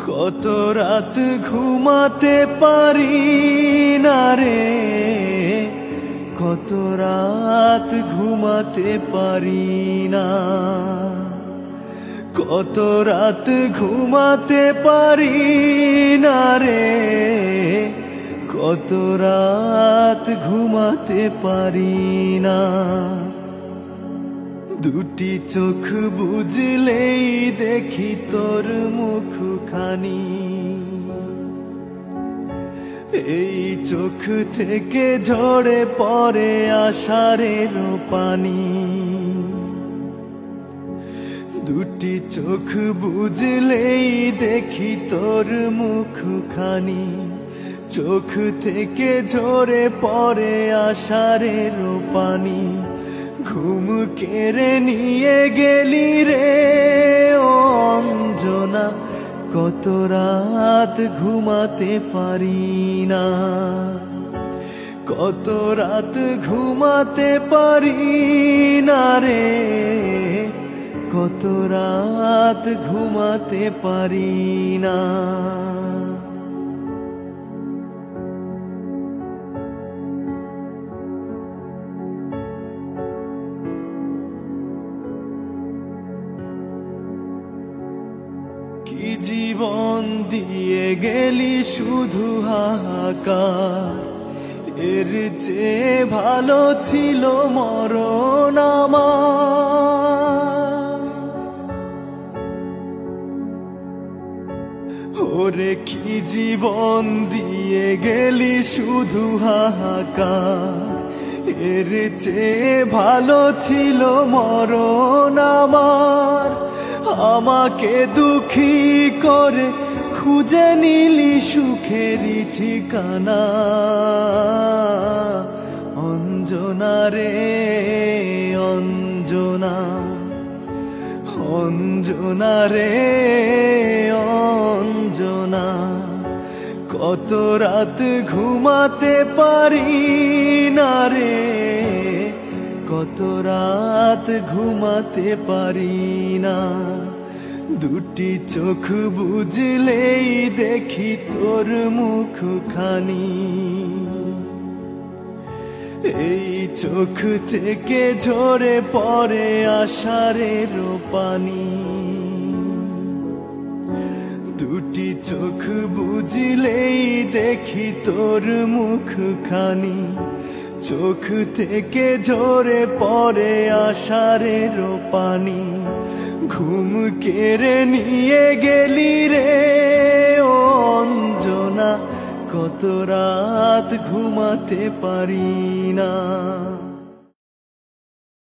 কত রাত ঘুমাতে পারি না রে, কত রাত ঘুমাতে পারি না, কত রাত ঘুমাতে পারি না রে, কত রাত ঘুমাতে পারি না। দুটি চোখ বুঝলেই দেখি তোর মুখখানি, এই চোখ থেকে ঝরে পড়ে আষাঢ়ের পানি। দুটি চোখ বুঝলেই দেখি তোর মুখখানি, চোখ থেকে ঝরে পড়ে আষাঢ়ের পানি। ঘুম কেড়ে নিয়ে গেলি রে ও অঞ্জনা, কত রাত ঘুমাতে পারি না, কত রাত ঘুমাতে পারি না রে, কত রাত ঘুমাতে পারি না। কি জীবন দিয়ে গেলি শুধু হাহাকার, এর চেয়ে ভালো ছিল মরণ আমার। ওরে কি জীবন দিয়ে গেলি শুধু হাহাকার, এর চেয়ে ভালো ছিল মরণ আমার। আমাকে দুঃখী করে খুঁজে নিলি সুখেরই ঠিকানা, অঞ্জনা রে অঞ্জনা, অঞ্জনা রে অঞ্জনা। কত রাত ঘুমাতে পারি না রে, কত রাত ঘুমাতে পারি না। দুটি চোখ বুঝলেই দেখি তোর মুখখানি, এই চোখ থেকে ঝরে পড়ে আষাঢ়ের পানি। দুটি চোখ বুঝলেই দেখি তোর মুখখানি, চোখ থেকে ঝরে পড়ে আষাঢ়ের পানি। ঘুম কেড়ে নিয়ে গেলি রে ও অঞ্জনা, কত রাত ঘুমাতে পারি না।